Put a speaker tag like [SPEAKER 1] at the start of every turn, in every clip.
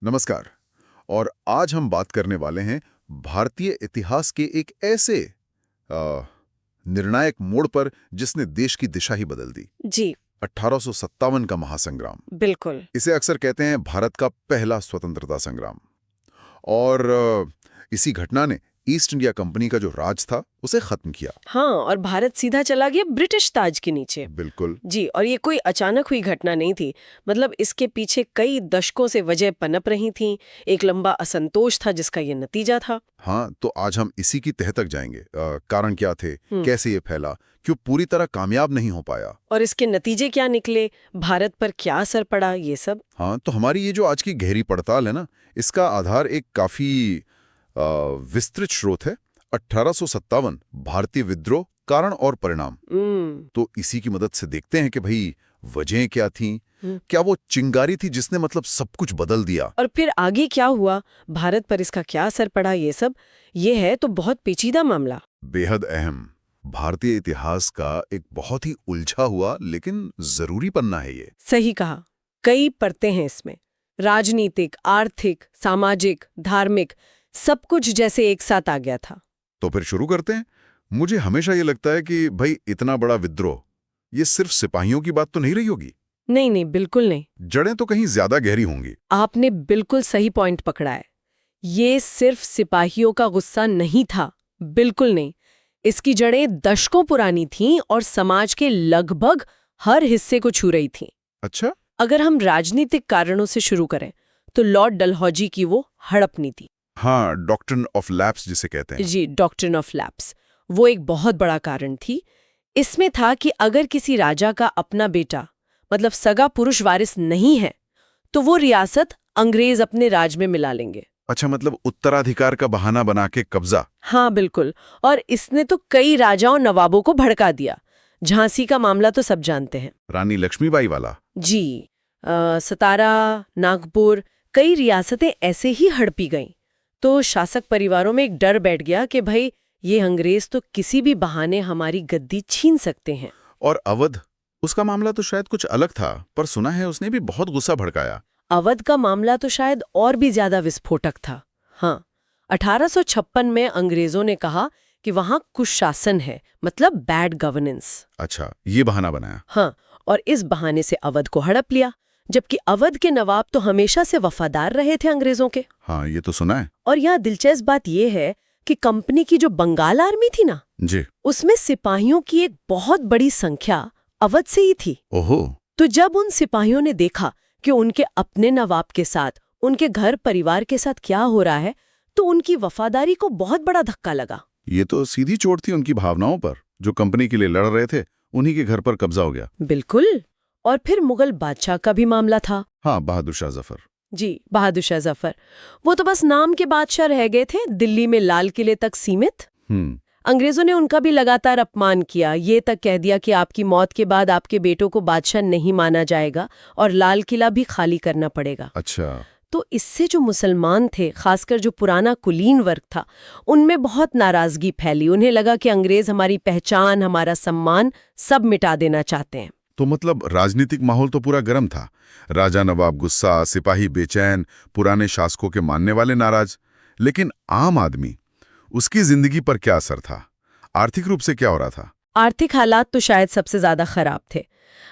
[SPEAKER 1] नमस्कार। और आज हम बात करने वाले हैं भारतीय इतिहास के एक ऐसे अ, निर्णायक मोड़ पर जिसने देश की दिशा ही बदल दी।
[SPEAKER 2] जी
[SPEAKER 1] 1857 का महासंग्राम।
[SPEAKER 2] बिल्कुल।
[SPEAKER 1] इसे अक्सर कहते हैं भारत का पहला स्वतंत्रता संग्राम। और इसी घटना ने ईस्ट इंडिया कंपनी का जो राज था उसे खत्म किया।
[SPEAKER 2] हाँ, और भारत सीधा चला गया ब्रिटिश ताज के नीचे।
[SPEAKER 1] बिल्कुल।
[SPEAKER 2] जी, और ये कोई अचानक हुई घटना नहीं थी। मतलब इसके पीछे कई दशकों से वजह पनप रही थीं। एक लंबा असंतोष था जिसका ये नतीजा था।
[SPEAKER 1] हाँ, तो आज हम इसी की तह तक जाएंगे। कारण क्या थे, कैसे ये फैला, क्यों पूरी तरह कामयाब नहीं हो पाया,
[SPEAKER 2] और इसके नतीजे क्या निकले, भारत पर क्या असर पड़ा, ये सब।
[SPEAKER 1] हाँ, तो हमारी ये जो आज की गहरी पड़ताल है ना, इसका आधार एक काफी विस्तृत स्रोत है। 1857 भारतीय विद्रोह, कारण और परिणाम। तो इसी की मदद से देखते हैं कि भाई वजहें क्या थीं, क्या वो चिंगारी थी जिसने मतलब सब कुछ बदल दिया,
[SPEAKER 2] और फिर आगे क्या हुआ, भारत पर इसका क्या असर पड़ा, ये सब। ये है तो बहुत पेचीदा मामला।
[SPEAKER 1] बेहद अहम, भारतीय इतिहास का एक बहुत ही उलझा हुआ लेकिन जरूरी पन्ना है ये।
[SPEAKER 2] सही कहा। कई परतें हैं इसमें, राजनीतिक, आर्थिक, सामाजिक, धार्मिक, सब कुछ जैसे एक साथ आ गया था।
[SPEAKER 1] तो फिर शुरू करते हैं। मुझे हमेशा ये लगता है कि भाई इतना बड़ा विद्रोह, ये सिर्फ सिपाहियों की बात तो नहीं रही होगी।
[SPEAKER 2] नहीं नहीं, बिल्कुल नहीं।
[SPEAKER 1] जड़ें तो कहीं ज्यादा गहरी होंगी।
[SPEAKER 2] आपने बिल्कुल सही पॉइंट पकड़ा है। ये सिर्फ सिपाहियों का गुस्सा नहीं था, बिल्कुल नहीं। इसकी जड़ें दशकों पुरानी थीं और समाज के लगभग हर हिस्से को छू रही थीं।
[SPEAKER 1] अच्छा।
[SPEAKER 2] अगर हम राजनीतिक कारणों से शुरू करें तो लॉर्ड डलहौजी की वो हड़प नीति,
[SPEAKER 1] हाँ, डॉक्ट्रिन ऑफ लैप्स जिसे कहते हैं।
[SPEAKER 2] जी, डॉक्ट्रिन ऑफ लैप्स, वो एक बहुत बड़ा कारण थी। इसमें था कि अगर किसी राजा का अपना बेटा, मतलब सगा पुरुष वारिस नहीं है, तो वो रियासत अंग्रेज अपने राज में मिला लेंगे।
[SPEAKER 1] अच्छा, मतलब उत्तराधिकार का बहाना बना के कब्जा।
[SPEAKER 2] हाँ बिल्कुल। और इसने तो कई राजाओं नवाबों को भड़का दिया। झांसी का मामला तो सब जानते हैं।
[SPEAKER 1] रानी लक्ष्मीबाई वाला।
[SPEAKER 2] जी, सतारा, नागपुर, कई रियासतें ऐसे ही हड़पी गईं। तो शासक परिवारों में एक डर बैठ गया कि भाई ये अंग्रेज तो किसी भी बहाने हमारी गद्दी छीन सकते हैं।
[SPEAKER 1] और अवध, उसका मामला तो शायद कुछ अलग था, पर सुना है उसने भी बहुत गुस्सा भड़काया।
[SPEAKER 2] अवध का मामला तो शायद और भी ज्यादा विस्फोटक था। हाँ, 1856 में अंग्रेजों ने कहा कि वहां कुशासन है, मतलब बैड गवर्नेंस।
[SPEAKER 1] अच्छा, ये बहाना बनाया।
[SPEAKER 2] हाँ, और इस बहाने से अवध को हड़प लिया, जबकि अवध के नवाब तो हमेशा से वफादार रहे थे अंग्रेजों के।
[SPEAKER 1] हाँ, ये तो सुना है।
[SPEAKER 2] और यहाँ दिलचस्प बात यह है कि कंपनी की जो बंगाल आर्मी थी ना,
[SPEAKER 1] जी।
[SPEAKER 2] उसमें सिपाहियों की एक बहुत बड़ी संख्या अवध से ही थी।
[SPEAKER 1] ओहो।
[SPEAKER 2] तो जब उन सिपाहियों ने देखा कि उनके अपने नवाब के साथ, उनके घर परिवार के साथ क्या हो रहा है, तो उनकी वफादारी को बहुत बड़ा धक्का लगा।
[SPEAKER 1] ये तो सीधी चोट थी उनकी भावनाओं पर। जो कंपनी के लिए लड़ रहे थे, उन्हीं के घर पर कब्जा हो गया।
[SPEAKER 2] बिल्कुल। और फिर मुगल बादशाह का भी मामला था।
[SPEAKER 1] हाँ, बहादुर शाह जफर।
[SPEAKER 2] जी, बहादुर शाह जफर। वो तो बस नाम के बादशाह रह गए थे, दिल्ली में लाल किले तक सीमित। अंग्रेजों ने उनका भी लगातार अपमान किया, ये तक कह दिया कि आपकी मौत के बाद आपके बेटों को बादशाह नहीं माना जाएगा और लाल किला भी खाली करना पड़ेगा।
[SPEAKER 1] अच्छा।
[SPEAKER 2] तो इससे जो मुसलमान थे, खासकर जो पुराना कुलीन वर्ग था, उनमें बहुत नाराजगी फैली। उन्हें लगा कि अंग्रेज हमारी पहचान, हमारा सम्मान सब मिटा देना चाहते हैं।
[SPEAKER 1] तो मतलब राजनीतिक माहौल तो पूरा गर्म था। राजा नवाब गुस्सा, सिपाही बेचैन, पुराने शासकों के मानने वाले नाराज। लेकिन आम आदमी, उसकी जिंदगी पर क्या असर था? आर्थिक रूप से क्या हो रहा था?
[SPEAKER 2] आर्थिक हालात तो शायद सबसे ज्यादा खराब थे।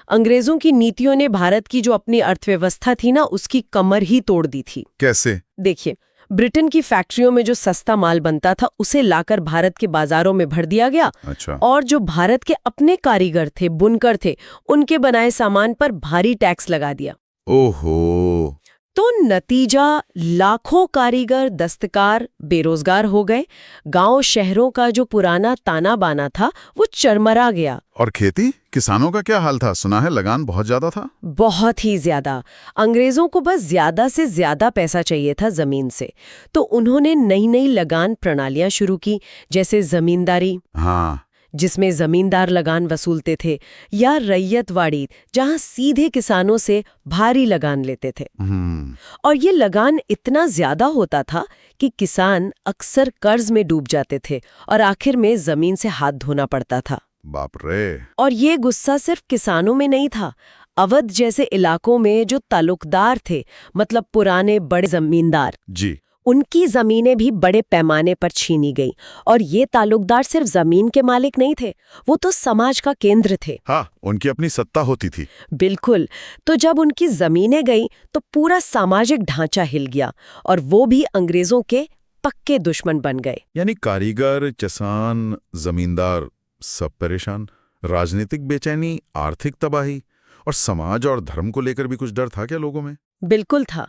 [SPEAKER 2] अंग्रेजों की नीतियों ने भारत की जो अपनी अर्थव्यवस्था थी ना, उसकी कमर ही तोड़ दी थी।
[SPEAKER 1] कैसे?
[SPEAKER 2] देखिए, ब्रिटेन की फैक्ट्रियों में जो सस्ता माल बनता था, उसे लाकर भारत के बाजारों में भर दिया गया।
[SPEAKER 1] अच्छा।
[SPEAKER 2] और जो भारत के अपने कारीगर थे, बुनकर थे, उनके बनाए सामान पर भारी टैक्स लगा दिया।
[SPEAKER 1] ओहो।
[SPEAKER 2] तो नतीजा, लाखों कारीगर, दस्तकार बेरोजगार हो गए। गांव शहरों का जो पुराना ताना बाना था, वो चरमरा गया।
[SPEAKER 1] और खेती, किसानों का क्या हाल था? सुना है लगान बहुत ज्यादा था।
[SPEAKER 2] बहुत ही ज्यादा। अंग्रेजों को बस ज्यादा से ज्यादा पैसा चाहिए था जमीन से, तो उन्होंने नई नई लगान प्रणालियां शुरू की, जैसे जमींदारी,
[SPEAKER 1] हाँ,
[SPEAKER 2] जिसमें जमींदार लगान वसूलते थे, या रैयतवाड़ी, जहां सीधे किसानों से भारी लगान लेते थे। और ये लगान इतना ज्यादा होता था कि किसान अक्सर कर्ज में डूब जाते थे और आखिर में जमीन से हाथ धोना पड़ता था।
[SPEAKER 1] बाप रे।
[SPEAKER 2] और ये गुस्सा सिर्फ किसानों में नहीं था, अवध जैसे इलाकों में जो तालुकदार थे, मतलब पुराने बड़े जमींदार,
[SPEAKER 1] जी।
[SPEAKER 2] उनकी जमीनें भी बड़े पैमाने पर छीनी गई। और ये तालुकदार सिर्फ जमीन के मालिक नहीं थे, वो तो समाज का केंद्र थे।
[SPEAKER 1] हाँ, उनकी अपनी सत्ता होती थी।
[SPEAKER 2] बिल्कुल। तो जब उनकी जमीनें गई तो पूरा सामाजिक ढांचा हिल गया और वो भी अंग्रेजों के पक्के दुश्मन बन गए।
[SPEAKER 1] यानी कारीगर, किसान, जमींदार सब परेशान, राजनीतिक बेचैनी, आर्थिक तबाही और समाज और धर्म को लेकर भी कुछ डर था क्या लोगों में?
[SPEAKER 2] बिल्कुल था।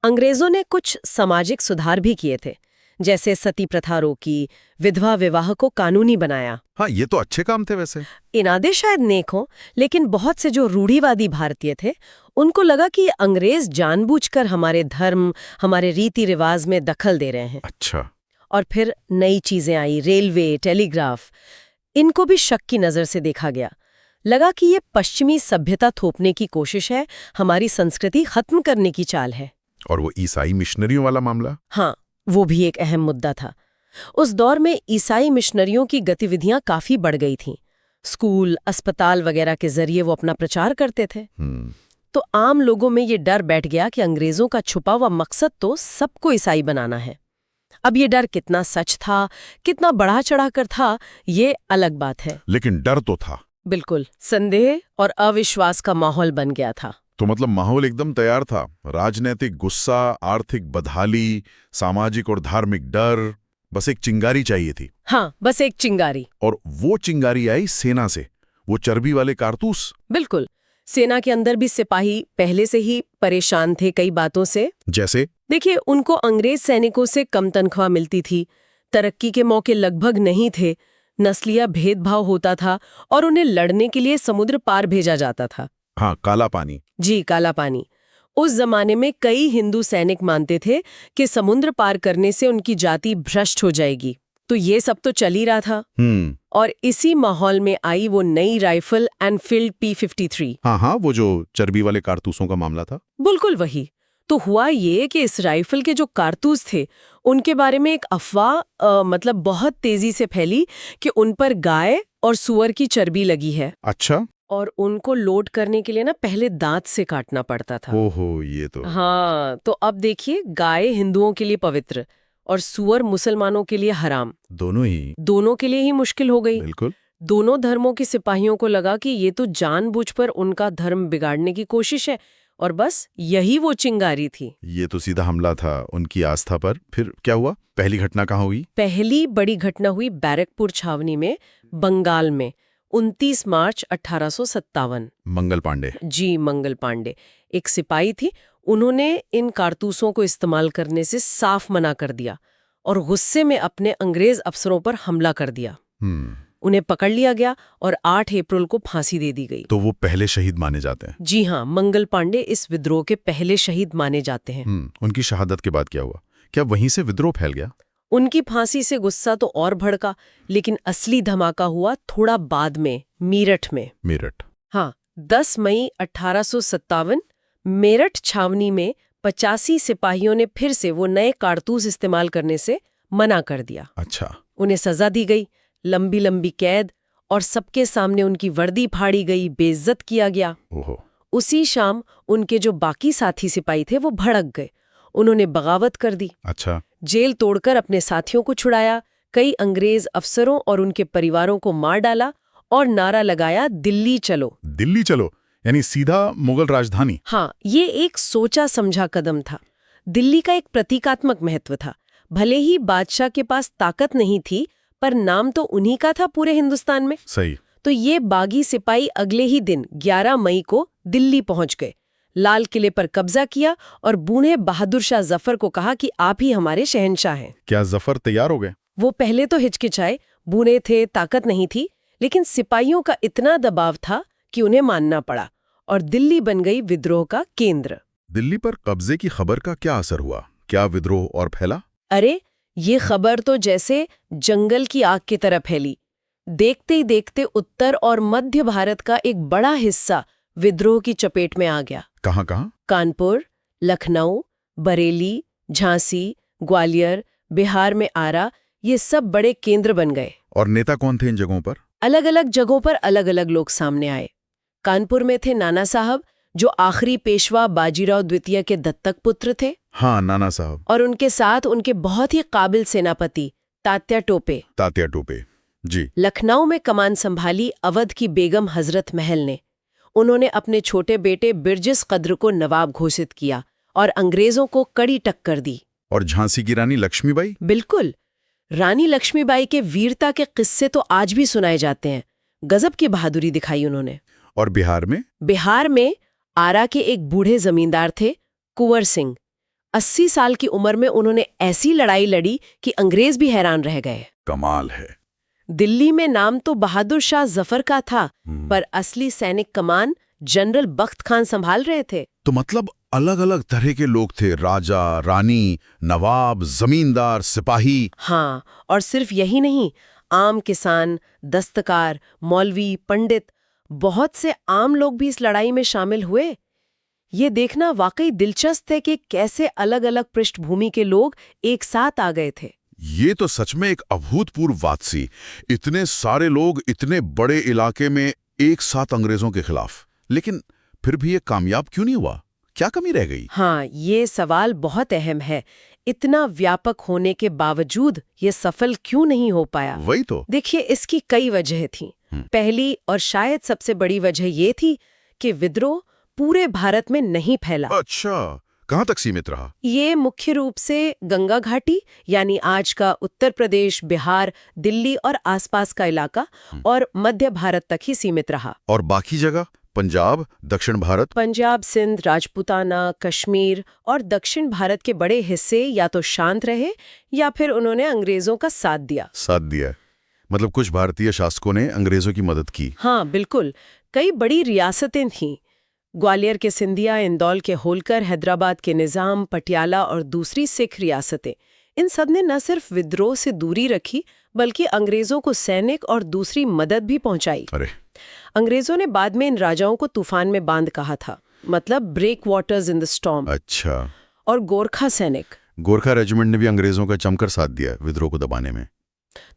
[SPEAKER 2] अंग्रेजों ने कुछ सामाजिक सुधार भी किए थे, जैसे सती प्रथा रोकी, विधवा विवाह को कानूनी बनाया।
[SPEAKER 1] हाँ, ये तो अच्छे काम थे वैसे।
[SPEAKER 2] इरादे शायद नेक हों, लेकिन बहुत से जो रूढ़िवादी भारतीय थे, उनको लगा कि अंग्रेज जानबूझकर हमारे धर्म, हमारे रीति रिवाज में दखल दे रहे हैं।
[SPEAKER 1] अच्छा।
[SPEAKER 2] और फिर नई चीजें आई, रेलवे, टेलीग्राफ। इनको भी शक की नजर से देखा गया। लगा कि ये पश्चिमी सभ्यता थोपने की कोशिश है, हमारी संस्कृति खत्म करने की चाल है।
[SPEAKER 1] और वो ईसाई मिशनरियों वाला मामला?
[SPEAKER 2] हाँ, वो भी एक अहम मुद्दा था। उस दौर में ईसाई मिशनरियों की गतिविधियां काफी बढ़ गई थीं। स्कूल, अस्पताल वगैरह के जरिए वो अपना प्रचार करते थे। तो आम लोगों में ये डर बैठ गया कि अंग्रेजों का छुपा हुआ मकसद तो सबको ईसाई बनाना है। अब ये डर कितना सच था, कितना बढ़ा चढ़ाकर था, ये अलग बात है।
[SPEAKER 1] लेकिन डर तो था।
[SPEAKER 2] बिल्कुल। संदेह और अविश्वास का माहौल बन गया था।
[SPEAKER 1] तो मतलब माहौल एकदम तैयार था। राजनीतिक गुस्सा, आर्थिक बदहाली, सामाजिक और धार्मिक डर, बस एक चिंगारी चाहिए थी।
[SPEAKER 2] हाँ, बस एक चिंगारी।
[SPEAKER 1] और वो चिंगारी आई सेना से, वो चर्बी वाले कारतूस।
[SPEAKER 2] बिल्कुल। सेना के अंदर भी सिपाही पहले से ही परेशान थे कई बातों से।
[SPEAKER 1] जैसे?
[SPEAKER 2] देखिए, उनको अंग्रेज सैनिकों से कम तनख्वाह मिलती थी, तरक्की के मौके लगभग नहीं थे, नस्लीय भेदभाव होता था और उन्हें लड़ने के लिए समुद्र पार भेजा जाता था।
[SPEAKER 1] हाँ, काला पानी।
[SPEAKER 2] जी, काला पानी। उस जमाने में कई हिंदू सैनिक मानते थे कि समुद्र पार करने से उनकी जाति भ्रष्ट हो जाएगी। तो ये सब तो चल ही रहा था। और इसी माहौल में आई वो नई राइफल एनफील्ड P53।
[SPEAKER 1] हाँ, वो जो चर्बी वाले कारतूसों का मामला था।
[SPEAKER 2] बिल्कुल वही। तो हुआ ये कि इस राइफल के जो कारतूस थे, उनके बारे में एक अफवाह मतलब बहुत तेजी से फैली कि उन पर गाय और सुअर की चर्बी लगी है।
[SPEAKER 1] अच्छा।
[SPEAKER 2] और उनको लोड करने के लिए ना पहले दांत से काटना पड़ता था।
[SPEAKER 1] ओहो, ये तो।
[SPEAKER 2] हाँ, तो अब देखिए, गाय हिंदुओं के लिए पवित्र और सुअर मुसलमानों के लिए हराम। दोनों के लिए ही मुश्किल हो गई।
[SPEAKER 1] बिल्कुल।
[SPEAKER 2] दोनों धर्मों के सिपाहियों को लगा कि ये तो जानबूझकर उनका धर्म बिगाड़ने की कोशिश है, और बस यही वो चिंगारी थी।
[SPEAKER 1] ये तो सीधा हमला था उनकी आस्था पर। फिर क्या हुआ? पहली घटना कहाँ हुई?
[SPEAKER 2] पहली बड़ी घटना हुई बैरकपुर छावनी में, बंगाल में, 29 मार्च 1857।
[SPEAKER 1] मंगल पांडे।
[SPEAKER 2] जी, मंगल पांडे एक सिपाही थी। उन्होंने इन कारतूसों को इस्तेमाल करने से साफ मना कर दिया और गुस्से में अपने अंग्रेज अफसरों पर हमला कर दिया। उन्हें पकड़ लिया गया और 8 अप्रैल को फांसी दे दी गई।
[SPEAKER 1] तो वो पहले शहीद माने जाते हैं?
[SPEAKER 2] जी हाँ, मंगल पांडे इस विद्रोह के पहले शहीद माने जाते हैं।
[SPEAKER 1] उनकी शहादत के बाद क्या हुआ? क्या वहीं से विद्रोह फैल गया?
[SPEAKER 2] उनकी फांसी से गुस्सा तो और भड़का, लेकिन असली धमाका हुआ थोड़ा बाद में, मेरठ में।
[SPEAKER 1] मेरठ?
[SPEAKER 2] हाँ, 10 मई 1857 मेरठ छावनी में 85 सिपाहियों ने फिर से वो नए कारतूस इस्तेमाल करने से मना कर दिया।
[SPEAKER 1] अच्छा।
[SPEAKER 2] उन्हें सजा दी गई, लंबी लंबी कैद, और सबके सामने उनकी वर्दी फाड़ी गई, बेइज्जत किया गया।
[SPEAKER 1] ओहो।
[SPEAKER 2] उसी शाम उनके जो बाकी साथी सिपाही थे वो भड़क गए, उन्होंने बगावत कर दी।
[SPEAKER 1] अच्छा।
[SPEAKER 2] जेल तोड़कर अपने साथियों को छुड़ाया, कई अंग्रेज अफसरों और उनके परिवारों को मार डाला और नारा लगाया, दिल्ली चलो।
[SPEAKER 1] दिल्ली चलो यानी सीधा मुगल राजधानी?
[SPEAKER 2] हाँ, ये एक सोचा समझा कदम था। दिल्ली का एक प्रतीकात्मक महत्व था। भले ही बादशाह के पास ताकत नहीं थी, पर नाम तो उन्हीं का था पूरे हिंदुस्तान में।
[SPEAKER 1] सही।
[SPEAKER 2] तो ये बागी सिपाही अगले ही दिन 11 मई को दिल्ली पहुंच गए, लाल किले पर कब्जा किया और बूढ़े बहादुर शाह जफर को कहा कि आप ही हमारे शहंशाह हैं।
[SPEAKER 1] क्या जफर तैयार हो गए?
[SPEAKER 2] वो पहले तो हिचकिचाए, बूढ़े थे, ताकत नहीं थी, लेकिन सिपाहियों का इतना दबाव था कि उन्हें मानना पड़ा और दिल्ली बन गई विद्रोह का केंद्र।
[SPEAKER 1] दिल्ली पर कब्जे की खबर का क्या असर हुआ? क्या विद्रोह और फैला?
[SPEAKER 2] अरे, ये खबर तो जैसे जंगल की आग की तरह फैली। देखते ही देखते उत्तर और मध्य भारत का एक बड़ा हिस्सा विद्रोह की चपेट में आ गया।
[SPEAKER 1] कहाँ?
[SPEAKER 2] कानपुर, लखनऊ, बरेली, झांसी, ग्वालियर, बिहार में आरा, ये सब बड़े केंद्र बन गए।
[SPEAKER 1] और नेता कौन थे इन जगहों पर?
[SPEAKER 2] अलग अलग जगहों पर अलग अलग लोग सामने आए। कानपुर में थे नाना साहब, जो आखिरी पेशवा बाजीराव द्वितीय के दत्तक पुत्र थे।
[SPEAKER 1] हाँ, नाना साहब।
[SPEAKER 2] और उनके साथ उनके बहुत ही काबिल सेनापति तात्या टोपे।
[SPEAKER 1] तात्या टोपे, जी।
[SPEAKER 2] लखनऊ में कमान संभाली अवध की बेगम हजरत महल ने। उन्होंने अपने छोटे बेटे बिरजिस कद्र को नवाब घोषित किया और अंग्रेजों को कड़ी टक्कर दी।
[SPEAKER 1] और झांसी की रानी लक्ष्मीबाई?
[SPEAKER 2] बिल्कुल। रानी लक्ष्मीबाई के वीरता के किस्से तो आज भी सुनाए जाते हैं। गजब की बहादुरी दिखाई उन्होंने।
[SPEAKER 1] और बिहार में?
[SPEAKER 2] बिहार में आरा के एक बूढ़े जमींदार थे कुंवर सिंह। 80 साल की उम्र में उन्होंने ऐसी लड़ाई लड़ी कि अंग्रेज भी हैरान रह गए।
[SPEAKER 1] कमाल है।
[SPEAKER 2] दिल्ली में नाम तो बहादुर शाह जफर का था, पर असली सैनिक कमान जनरल बख्त खान संभाल रहे थे।
[SPEAKER 1] तो मतलब अलग अलग तरह के लोग थे, राजा, रानी, नवाब, जमींदार, सिपाही।
[SPEAKER 2] हाँ, और सिर्फ यही नहीं, आम किसान, दस्तकार, मौलवी, पंडित, बहुत से आम लोग भी इस लड़ाई में शामिल हुए। ये देखना वाकई दिलचस्प है कि कैसे अलग अलग पृष्ठभूमि के लोग एक साथ आ गए थे।
[SPEAKER 1] ये तो सच में एक अभूतपूर्व वापसी। इतने सारे लोग इतने बड़े इलाके में एक साथ अंग्रेजों के खिलाफ। लेकिन फिर भी ये कामयाब क्यों नहीं हुआ? क्या कमी रह गई?
[SPEAKER 2] हाँ, ये सवाल बहुत अहम है। इतना व्यापक होने के बावजूद ये सफल क्यों नहीं हो पाया?
[SPEAKER 1] वही तो।
[SPEAKER 2] देखिए, इसकी कई वजह थी। पहली और शायद सबसे बड़ी वजह ये थी कि विद्रोह पूरे भारत में नहीं फैला।
[SPEAKER 1] अच्छा, कहाँ तक सीमित रहा?
[SPEAKER 2] ये मुख्य रूप से गंगा घाटी, यानी आज का उत्तर प्रदेश, बिहार, दिल्ली और आसपास का इलाका और मध्य भारत तक ही सीमित रहा।
[SPEAKER 1] और बाकी जगह? पंजाब, दक्षिण भारत?
[SPEAKER 2] पंजाब, सिंध, राजपूताना, कश्मीर और दक्षिण भारत के बड़े हिस्से या तो शांत रहे या फिर उन्होंने अंग्रेजों का साथ दिया।
[SPEAKER 1] मतलब कुछ भारतीय शासकों ने अंग्रेजों की मदद की।
[SPEAKER 2] हाँ, बिल्कुल। कई बड़ी रियासतें थीं। ग्वालियर के सिंधिया, इंदौल के होलकर, हैदराबाद के निजाम, पटियाला और दूसरी सिख रियासतें, इन सब ने न सिर्फ विद्रोह से दूरी रखी बल्कि अंग्रेजों को सैनिक और दूसरी मदद भी पहुंचाई।
[SPEAKER 1] अरे!
[SPEAKER 2] अंग्रेजों ने बाद में इन राजाओं को तूफान में बांध कहा था, मतलब break waters in the storm.
[SPEAKER 1] अच्छा।
[SPEAKER 2] और गोरखा सैनिक,
[SPEAKER 1] गोरखा रेजिमेंट ने भी अंग्रेजों का जमकर साथ दिया विद्रोह को दबाने में।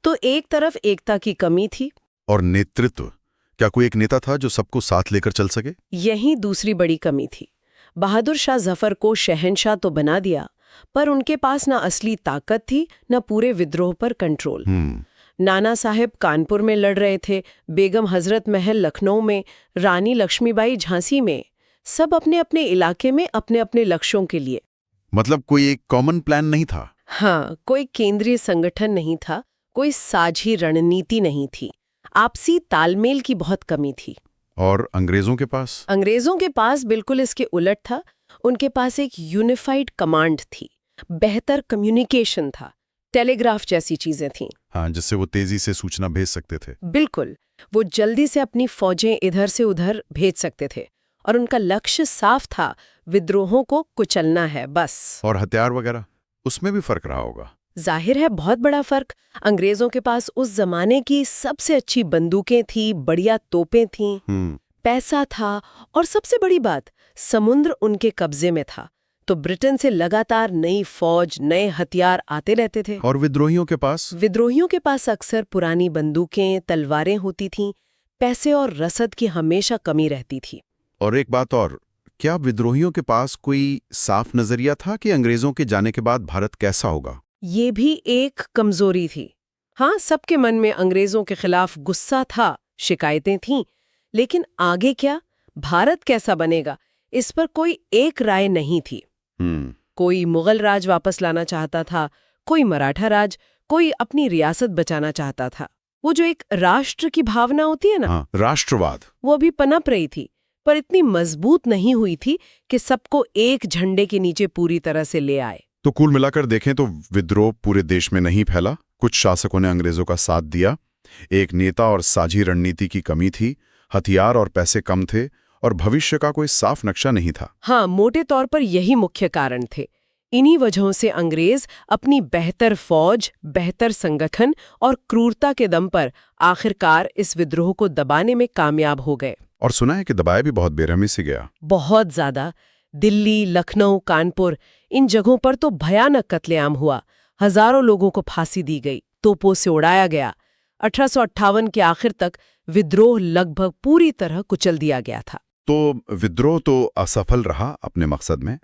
[SPEAKER 2] तो एक तरफ एकता की कमी थी।
[SPEAKER 1] और नेतृत्व, क्या कोई एक नेता था जो सबको साथ लेकर चल सके?
[SPEAKER 2] यही दूसरी बड़ी कमी थी। बहादुर शाह जफर को शहंशाह तो बना दिया, पर उनके पास न असली ताकत थी न पूरे विद्रोह पर कंट्रोल। नाना साहेब कानपुर में लड़ रहे थे, बेगम हजरत महल लखनऊ में, रानी लक्ष्मीबाई झांसी में, सब अपने अपने इलाके में अपने अपने लक्ष्यों के लिए।
[SPEAKER 1] मतलब कोई एक कॉमन प्लान नहीं था?
[SPEAKER 2] हाँ, कोई केंद्रीय संगठन नहीं था, कोई साझी रणनीति नहीं थी, आपसी तालमेल की बहुत कमी थी।
[SPEAKER 1] और अंग्रेजों के पास?
[SPEAKER 2] अंग्रेजों के पास बिल्कुल इसके उलट था। उनके पास एक यूनिफाइड कमांड थी, बेहतर कम्युनिकेशन था, टेलीग्राफ जैसी चीजें थीं।
[SPEAKER 1] हाँ, जिससे वो तेजी से सूचना भेज सकते थे।
[SPEAKER 2] बिल्कुल, वो जल्दी से अपनी फौजें इधर से उधर भेज सकते थे और उनका लक्ष्य साफ था, विद्रोहों को कुचलना है बस।
[SPEAKER 1] और हथियार वगैरह, उसमें भी फर्क रहा होगा।
[SPEAKER 2] जाहिर है, बहुत बड़ा फर्क। अंग्रेजों के पास उस जमाने की सबसे अच्छी बंदूकें थी, बढ़िया तोपें थीं, पैसा था और सबसे बड़ी बात, समुद्र उनके कब्जे में था। तो ब्रिटेन से लगातार नई फौज, नए हथियार आते रहते थे।
[SPEAKER 1] और विद्रोहियों के पास?
[SPEAKER 2] विद्रोहियों के पास अक्सर पुरानी बंदूकें, तलवारें होती थीं, पैसे और रसद की हमेशा कमी रहती थी।
[SPEAKER 1] और एक बात और, क्या विद्रोहियों के पास कोई साफ नजरिया था कि अंग्रेजों के जाने के बाद भारत कैसा होगा?
[SPEAKER 2] ये भी एक कमजोरी थी। हाँ, सबके मन में अंग्रेजों के खिलाफ गुस्सा था, शिकायतें थीं, लेकिन आगे क्या, भारत कैसा बनेगा, इस पर कोई एक राय नहीं थी। कोई मुगल राज वापस लाना चाहता था, कोई मराठा राज, कोई अपनी रियासत बचाना चाहता था। वो जो एक राष्ट्र की भावना होती है ना,
[SPEAKER 1] हाँ, राष्ट्रवाद,
[SPEAKER 2] वो अभी पनप रही थी, पर इतनी मजबूत नहीं हुई थी कि सबको एक झंडे के नीचे पूरी तरह से ले आए।
[SPEAKER 1] तो कुल मिलाकर देखें तो विद्रोह पूरे देश में नहीं फैला। कुछ शासकों ने अंग्रेजों का साथ दिया, एक नेता और साझी रणनीति की कमी थी, हथियार और पैसे कम थे और भविष्य का कोई साफ नक्शा नहीं था।
[SPEAKER 2] हाँ, मोटे तौर पर यही मुख्य कारण थे। इन्हीं वजहों से अंग्रेज अपनी बेहतर फौज, बेहतर संगठन और क्रूरता के दम पर आखिरकार इस विद्रोह को दबाने में कामयाब हो गए।
[SPEAKER 1] और सुना है कि दबाया भी बहुत बेरहमी से गया।
[SPEAKER 2] बहुत ज्यादा। दिल्ली, लखनऊ, कानपुर, इन जगहों पर तो भयानक कत्लेआम हुआ। हजारों लोगों को फांसी दी गई, तोपों से उड़ाया गया। 1858 के आखिर तक विद्रोह लगभग पूरी तरह कुचल दिया गया था।
[SPEAKER 1] तो विद्रोह तो असफल रहा अपने मकसद में,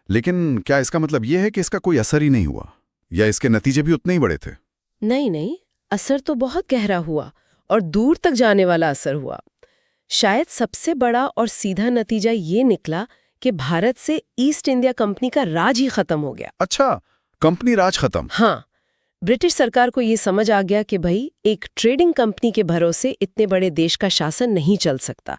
[SPEAKER 1] लेकिन क्या इसका मतलब यह है कि इसका कोई असर ही नहीं हुआ, या इसके नतीजे भी उतने ही बड़े थे?
[SPEAKER 2] नहीं, असर तो बहुत गहरा हुआ और दूर तक जाने वाला असर हुआ। शायद सबसे बड़ा और सीधा नतीजा ये निकला कि भारत से ईस्ट इंडिया कंपनी का राज ही खत्म हो गया।
[SPEAKER 1] अच्छा, कंपनी राज खत्म?
[SPEAKER 2] हाँ, ब्रिटिश सरकार को ये समझ आ गया कि भाई एक ट्रेडिंग कंपनी के भरोसे इतने बड़े देश का शासन नहीं चल सकता।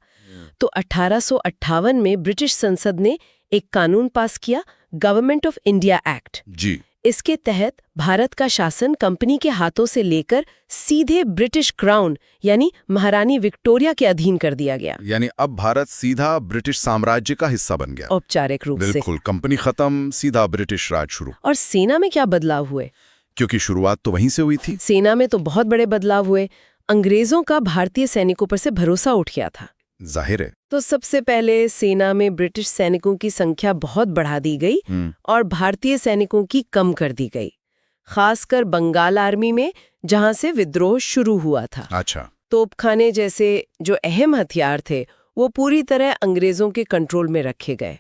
[SPEAKER 2] तो 1858 में ब्रिटिश संसद ने एक कानून पास किया, गवर्नमेंट ऑफ इंडिया एक्ट।
[SPEAKER 1] जी।
[SPEAKER 2] इसके तहत भारत का शासन कंपनी के हाथों से लेकर सीधे ब्रिटिश क्राउन यानी महारानी विक्टोरिया के अधीन कर दिया गया।
[SPEAKER 1] यानी अब भारत सीधा ब्रिटिश साम्राज्य का हिस्सा बन गया।
[SPEAKER 2] औपचारिक रूप से।
[SPEAKER 1] बिल्कुल, कंपनी खत्म, सीधा ब्रिटिश राज शुरू।
[SPEAKER 2] और सेना में क्या बदलाव हुए?
[SPEAKER 1] क्योंकि शुरुआत तो वहीं से हुई थी।
[SPEAKER 2] सेना में तो बहुत बड़े बदलाव हुए। अंग्रेजों का भारतीय सैनिकों पर से भरोसा उठ गया था।
[SPEAKER 1] जाहिर है।
[SPEAKER 2] तो सबसे पहले सेना में ब्रिटिश सैनिकों की संख्या बहुत बढ़ा दी गई और भारतीय सैनिकों की कम कर दी गई, खासकर बंगाल आर्मी में, जहां से विद्रोह शुरू हुआ था।
[SPEAKER 1] अच्छा।
[SPEAKER 2] तोपखाने जैसे जो अहम हथियार थे वो पूरी तरह अंग्रेजों के कंट्रोल में रखे गए।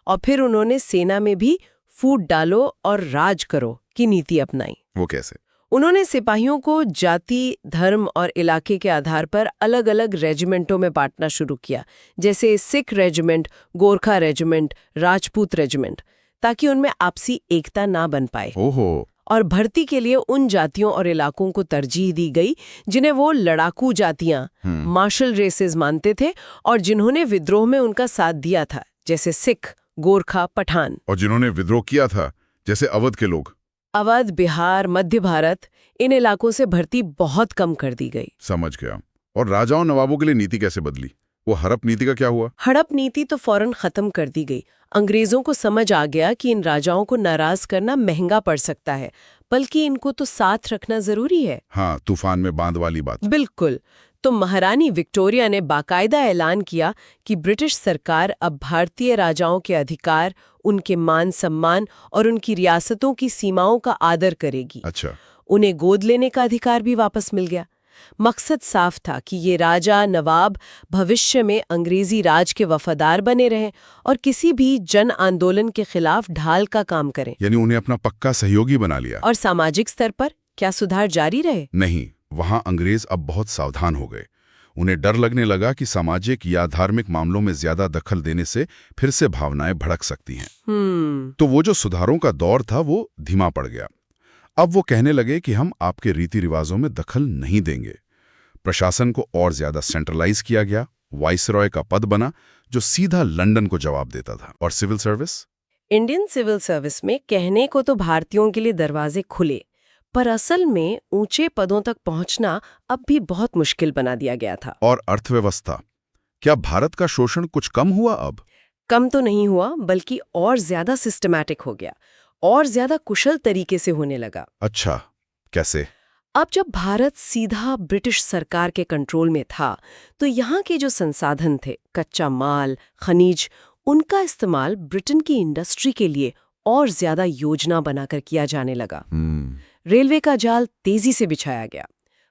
[SPEAKER 2] और फिर उन्होंने सेना में भी फूट डालो और राज करो की नीति अपनाई।
[SPEAKER 1] वो कैसे?
[SPEAKER 2] उन्होंने सिपाहियों को जाति, धर्म और इलाके के आधार पर अलग अलग रेजिमेंटों में बांटना शुरू किया, जैसे Sikh regiment, Gorkha regiment, Rajput regiment, ताकि उनमें आपसी एकता ना बन पाए।
[SPEAKER 1] ओहो।
[SPEAKER 2] और भर्ती के लिए उन जातियों और इलाकों को तरजीह दी गई जिन्हें वो लड़ाकू जातियां, मार्शल रेसेस मानते थे और जिन्होंने विद्रोह में उनका साथ दिया था, जैसे सिख, गोरखा, पठान।
[SPEAKER 1] और जिन्होंने विद्रोह किया था, जैसे अवध के लोग।
[SPEAKER 2] अवध, बिहार, मध्य भारत, इन इलाकों से भर्ती बहुत कम कर दी गई।
[SPEAKER 1] समझ गया। और राजाओं नवाबों के लिए नीति कैसे बदली? वो हड़प नीति का क्या हुआ?
[SPEAKER 2] हड़प नीति तो फौरन खत्म कर दी गई। अंग्रेजों को समझ आ गया कि इन राजाओं को नाराज करना महंगा पड़ सकता है, बल्कि इनको तो साथ रखना जरूरी है।
[SPEAKER 1] हाँ, तूफान में बांध वाली बात।
[SPEAKER 2] बिल्कुल। तो महारानी विक्टोरिया ने बाकायदा ऐलान किया कि ब्रिटिश सरकार अब भारतीय राजाओं के अधिकार, उनके मान सम्मान और उनकी रियासतों की सीमाओं का आदर करेगी।
[SPEAKER 1] अच्छा।
[SPEAKER 2] उन्हें गोद लेने का अधिकार भी वापस मिल गया। मकसद साफ था कि ये राजा नवाब भविष्य में अंग्रेजी राज के वफादार बने रहें और किसी भी जन आंदोलन के खिलाफ ढाल का काम करें।
[SPEAKER 1] यानी उन्हें अपना पक्का सहयोगी बना लिया।
[SPEAKER 2] और सामाजिक स्तर पर क्या सुधार जारी रहे?
[SPEAKER 1] नहीं, वहां अंग्रेज अब बहुत सावधान हो गए। उन्हें डर लगने लगा कि सामाजिक या धार्मिक मामलों में ज्यादा दखल देने से फिर से भावनाएं भड़क सकती हैं। तो वो जो सुधारों का दौर था वो धीमा पड़ गया। अब वो कहने लगे कि हम आपके रीति रिवाजों में दखल नहीं देंगे। प्रशासन को और ज्यादा सेंट्रलाइज किया गया। वाइसरॉय का पद बना जो सीधा लंदन को जवाब देता था। और civil service?
[SPEAKER 2] Indian civil service में कहने को तो भारतीयों के लिए दरवाजे खुले, पर असल में ऊंचे पदों तक पहुंचना अब भी बहुत मुश्किल बना दिया गया था।
[SPEAKER 1] और अर्थव्यवस्था? क्या भारत का शोषण कुछ कम हुआ? अब
[SPEAKER 2] कम तो नहीं हुआ, बल्कि और ज्यादा सिस्टमैटिक हो गया और ज्यादा कुशल तरीके से होने लगा।
[SPEAKER 1] अच्छा, कैसे?
[SPEAKER 2] अब जब भारत सीधा ब्रिटिश सरकार के कंट्रोल में था, तो यहाँ के जो संसाधन थे, कच्चा माल, खनिज, उनका इस्तेमाल ब्रिटेन की इंडस्ट्री के लिए और ज्यादा योजना बनाकर किया जाने लगा। रेलवे का जाल तेजी से बिछाया गया,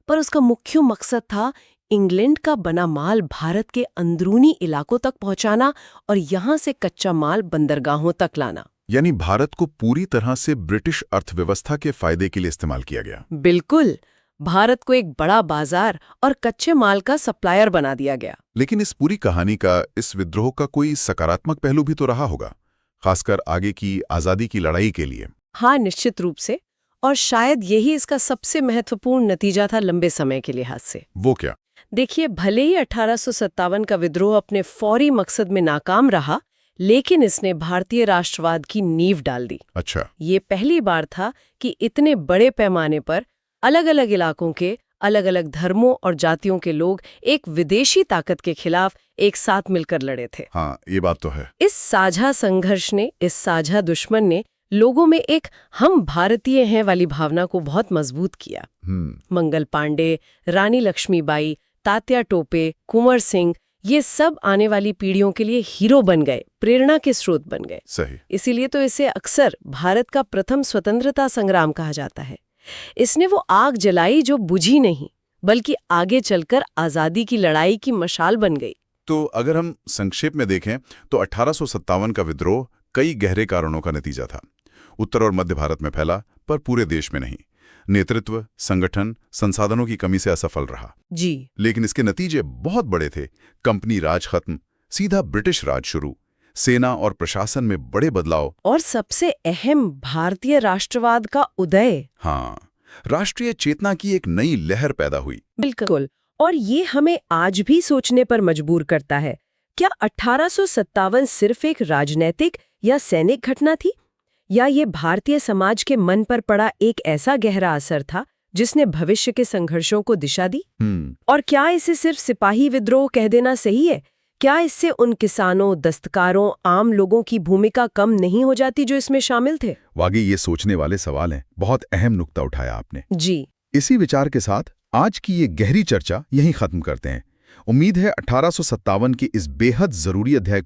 [SPEAKER 2] पर उसका मुख्य मकसद था इंग्लैंड का बना माल भारत के अंदरूनी इलाकों तक पहुंचाना और यहाँ से कच्चा माल बंदरगाहों तक लाना।
[SPEAKER 1] यानी भारत को पूरी तरह से ब्रिटिश अर्थव्यवस्था के फायदे के लिए इस्तेमाल किया गया।
[SPEAKER 2] बिल्कुल, भारत को एक बड़ा बाजार और कच्चे माल का सप्लायर बना दिया गया।
[SPEAKER 1] लेकिन इस पूरी कहानी का, इस विद्रोह का कोई सकारात्मक पहलू भी तो रहा होगा, खासकर आगे की आजादी की लड़ाई के लिए।
[SPEAKER 2] हाँ, निश्चित रूप से। और शायद यही इसका सबसे महत्वपूर्ण नतीजा था लंबे समय के लिहाज से।
[SPEAKER 1] वो क्या?
[SPEAKER 2] देखिए, भले ही 1857 का विद्रोह अपने फौरी मकसद में नाकाम रहा, लेकिन इसने भारतीय राष्ट्रवाद की नींव डाल दी।
[SPEAKER 1] अच्छा।
[SPEAKER 2] ये पहली बार था कि इतने बड़े पैमाने पर अलग अलग इलाकों के, अलग अलग धर्मों और जातियों के लोग एक विदेशी ताकत के खिलाफ एक साथ मिलकर लड़े थे।
[SPEAKER 1] हाँ, ये बात तो है।
[SPEAKER 2] इस साझा संघर्ष ने, इस साझा दुश्मन ने लोगों में एक हम भारतीय हैं वाली भावना को बहुत मजबूत किया। मंगल पांडे, रानी लक्ष्मीबाई, तात्या टोपे, कुंवर सिंह, ये सब आने वाली पीढ़ियों के लिए हीरो बन गए, प्रेरणा के स्रोत बन गए।
[SPEAKER 1] सही।
[SPEAKER 2] इसीलिए तो इसे अक्सर भारत का प्रथम स्वतंत्रता संग्राम कहा जाता है। इसने वो आग जलाई जो बुझी नहीं, बल्कि आगे चलकर आजादी की लड़ाई की मशाल बन गई।
[SPEAKER 1] तो अगर हम संक्षेप में देखें तो 1857 का विद्रोह कई गहरे कारणों का नतीजा था। उत्तर और मध्य भारत में फैला, पर पूरे देश में नहीं। नेतृत्व, संगठन, संसाधनों की कमी से असफल रहा
[SPEAKER 2] जी।
[SPEAKER 1] लेकिन इसके नतीजे बहुत बड़े थे। कंपनी राज खत्म, सीधा ब्रिटिश राज शुरू, सेना और प्रशासन में बड़े बदलाव,
[SPEAKER 2] और सबसे अहम भारतीय राष्ट्रवाद का उदय।
[SPEAKER 1] हाँ, राष्ट्रीय चेतना की एक नई लहर पैदा हुई।
[SPEAKER 2] बिल्कुल। और ये हमें आज भी सोचने पर मजबूर करता है, क्या 1857 सिर्फ एक राजनैतिक या सैनिक घटना थी, या ये भारतीय समाज के मन पर पड़ा एक ऐसा गहरा असर था जिसने भविष्य के संघर्षों को दिशा दी? और क्या इसे सिर्फ सिपाही विद्रोह कह देना सही है? क्या इससे उन किसानों, दस्तकारों, आम लोगों की भूमिका कम नहीं हो जाती जो इसमें शामिल थे?
[SPEAKER 1] वाकई ये सोचने वाले सवाल हैं। बहुत अहम नुक्ता उठाया आपने।
[SPEAKER 2] जी।
[SPEAKER 1] इसी विचार के साथ आज की ये गहरी चर्चा यहीं खत्म करते हैं। उम्मीद है 1857 के इस बेहद जरूरी अध्याय